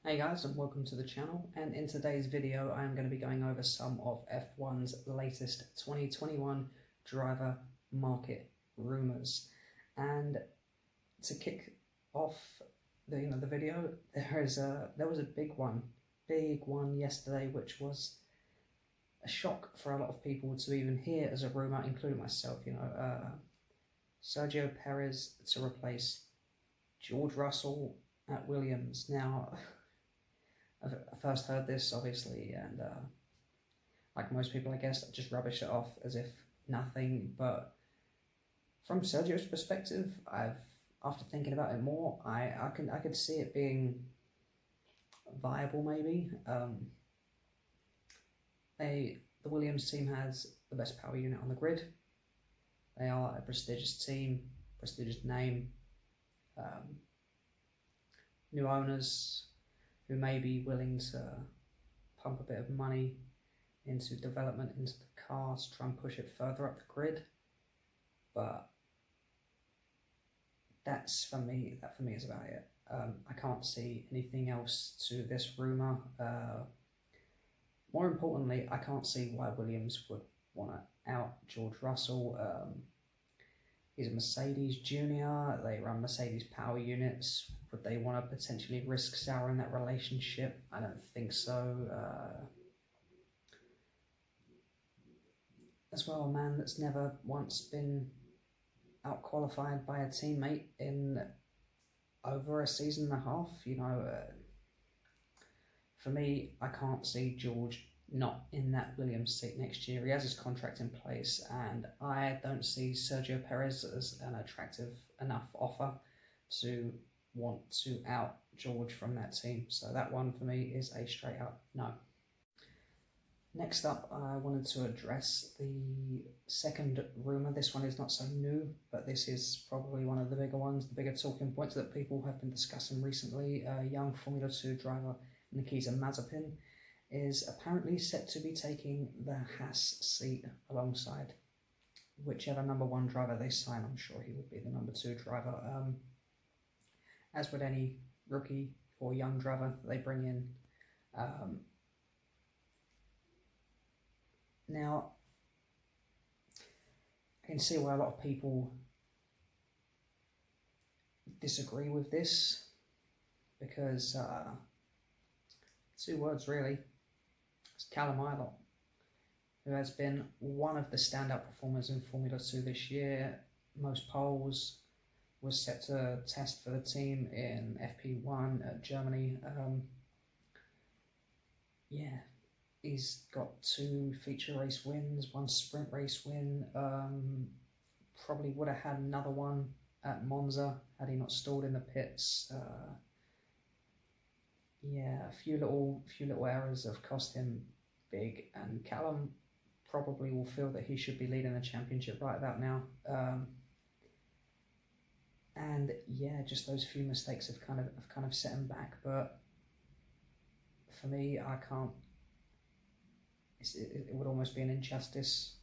Hey guys, and welcome to the channel, and in today's video I am going to be going over some of F1's latest 2021 driver market rumours. And to kick off the video, there was a big one yesterday, which was a shock for a lot of people to even hear as a rumour, including myself. Sergio Perez to replace George Russell at Williams. Now, I first heard this, obviously, and like most people, I guess, I just rubbish it off as if nothing. But from Sergio's perspective, after thinking about it more, I could see it being viable, maybe. The Williams team has the best power unit on the grid. They are a prestigious team, prestigious name, new owners who may be willing to pump a bit of money into development, into the cars, try and push it further up the grid. But that for me is about it. I can't see anything else to this rumour. More importantly, I can't see why Williams would want to out George Russell. He's a Mercedes junior, they run Mercedes power units. Would they want to potentially risk souring that relationship? I don't think so. As well, a man that's never once been out-qualified by a teammate in over a season and a half. For me, I can't see George not in that Williams seat next year. He has his contract in place, and I don't see Sergio Perez as an attractive enough offer to want to out George from that team. So that one for me is a straight up no. Next up, I wanted to address the second rumour. This one is not so new, but this is probably one of the bigger ones, the bigger talking points that people have been discussing recently. Young Formula 2 driver Nikita Mazepin is apparently set to be taking the Haas seat alongside whichever #1 driver they sign. I'm sure he would be the #2 driver. As would any rookie or young driver they bring in. Now, I can see why a lot of people disagree with this, because two words really. It's Callum Ilott, who has been one of the standout performers in Formula 2 this year. Most poles, was set to test for the team in FP1 at Germany. Yeah, he's got 2 feature race wins, 1 sprint race win. Probably would have had another one at Monza had he not stalled in the pits. Yeah, a few little errors have cost him big, and Callum probably will feel that he should be leading the championship right about now. And yeah, just those few mistakes have kind of set him back. But for me, I can't. It would almost be an injustice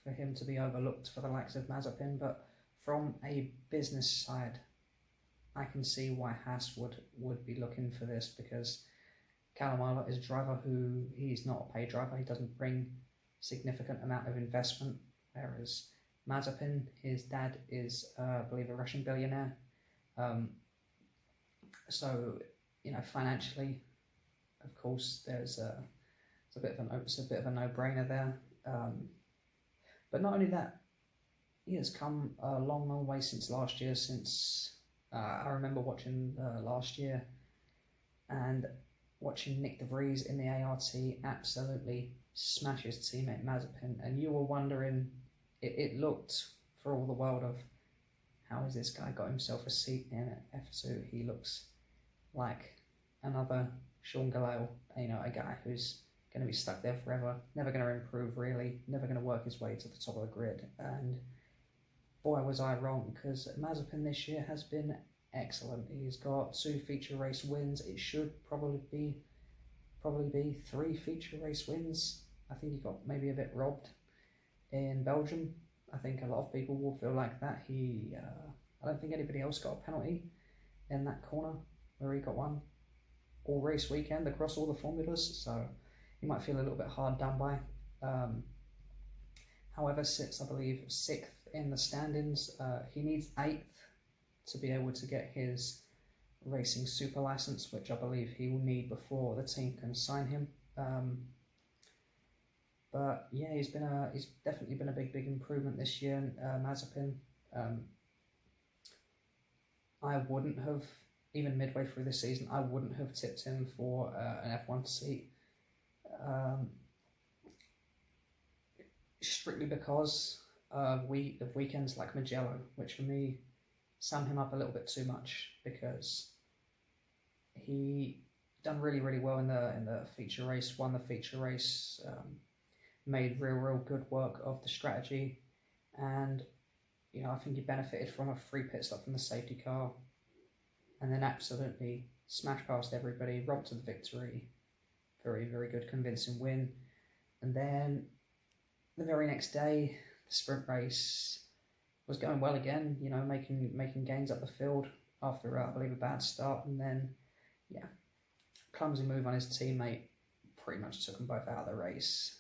for him to be overlooked for the likes of Mazepin. But from a business side, I can see why Haas would be looking for this, because Callum Ilott is a driver who, he's not a paid driver. He doesn't bring significant amount of investment, whereas Mazepin, his dad is, I believe, a Russian billionaire. So, financially, of course, it's a bit of a no-brainer there. But not only that, he has come a long way since last year. I remember watching last year and watching Nick De Vries in the ART absolutely smash his teammate Mazepin, and you were wondering, it looked for all the world of, how has this guy got himself a seat in F2? He looks like another Sean Gelael, a guy who's going to be stuck there forever, never going to improve really, never going to work his way to the top of the grid. And boy, was I wrong, because Mazepin this year has been excellent. He's got 2 feature race wins. It should probably be 3 feature race wins. I think he got maybe a bit robbed in Belgium. I think a lot of people will feel like that. I don't think anybody else got a penalty in that corner where he got one, all race weekend across all the formulas, so he might feel a little bit hard done by. However, sits, I believe, 6th in the standings. He needs 8th to be able to get his racing super license, which I believe he will need before the team can sign him. But yeah, he's definitely been a big improvement this year, Mazepin. I wouldn't have, even midway through the season, I wouldn't have tipped him for an F1 seat. Strictly because of weekends like Mugello, which for me sum him up a little bit too much, because he done really well in the feature race, won the feature race, made real good work of the strategy, and you know, I think he benefited from a free pit stop from the safety car, and then absolutely smashed past everybody, romped to the victory. Very good convincing win. And then the very next day, the sprint race was going well again, you know, making gains up the field after, I believe, a bad start. And then, yeah, clumsy move on his teammate pretty much took them both out of the race.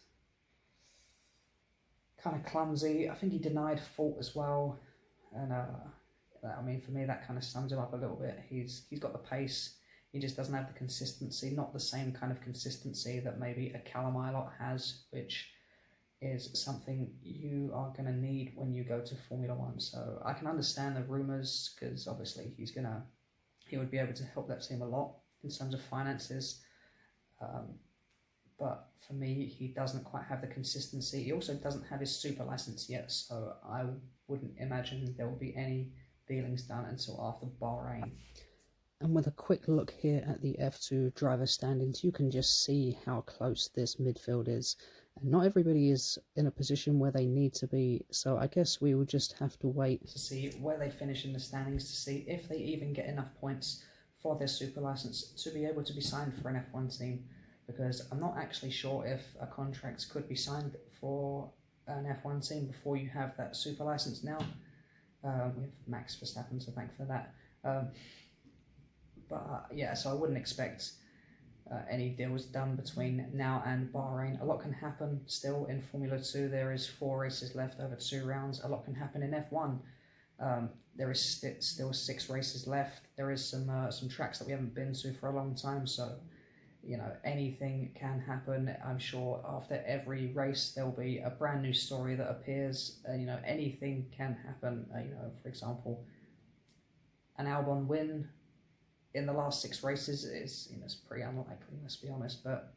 Kind of clumsy. I think he denied fault as well. And, I mean, for me, that kind of sums him up a little bit. He's got the pace. He just doesn't have the consistency, not the same kind of consistency that maybe a Callum Ilott has, which is something you are going to need when you go to Formula One. So I can understand the rumours, because obviously he would be able to help that team a lot in terms of finances. But for me, he doesn't quite have the consistency. He also doesn't have his super license yet, so I wouldn't imagine there will be any dealings done until after Bahrain. And with a quick look here at the F2 driver standings, you can just see how close this midfield is. And not everybody is in a position where they need to be, so I guess we will just have to wait to see where they finish in the standings, to see if they even get enough points for their super license to be able to be signed for an F1 team. Because I'm not actually sure if a contract could be signed for an F1 team before you have that super license now. We have Max Verstappen to thank for that. Yeah, so I wouldn't expect any deals done between now and Bahrain. A lot can happen still in Formula 2. There is 4 races left over 2 rounds. A lot can happen in F1. There is still 6 races left. There is some tracks that we haven't been to for a long time, so you know, anything can happen. I'm sure after every race there'll be a brand new story that appears. You know, anything can happen. You know, for example, an Albon win in the last 6 races is, you know, it's pretty unlikely, let's be honest. But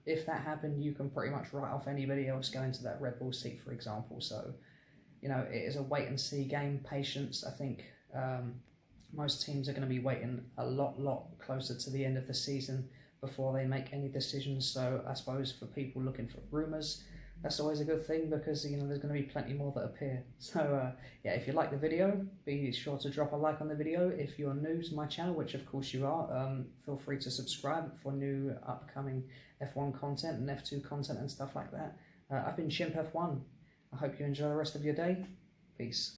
if that happened, you can pretty much write off anybody else going to that Red Bull seat, for example. So, you know, it is a wait and see game. Patience. I think most teams are going to be waiting a lot closer to the end of the season before they make any decisions. So I suppose for people looking for rumours, that's always a good thing, because you know there's going to be plenty more that appear. So yeah, if you like the video, be sure to drop a like on the video. If you're new to my channel, which of course you are, feel free to subscribe for new upcoming F1 content and F2 content and stuff like that. I've been Chimp F1. I hope you enjoy the rest of your day. Peace.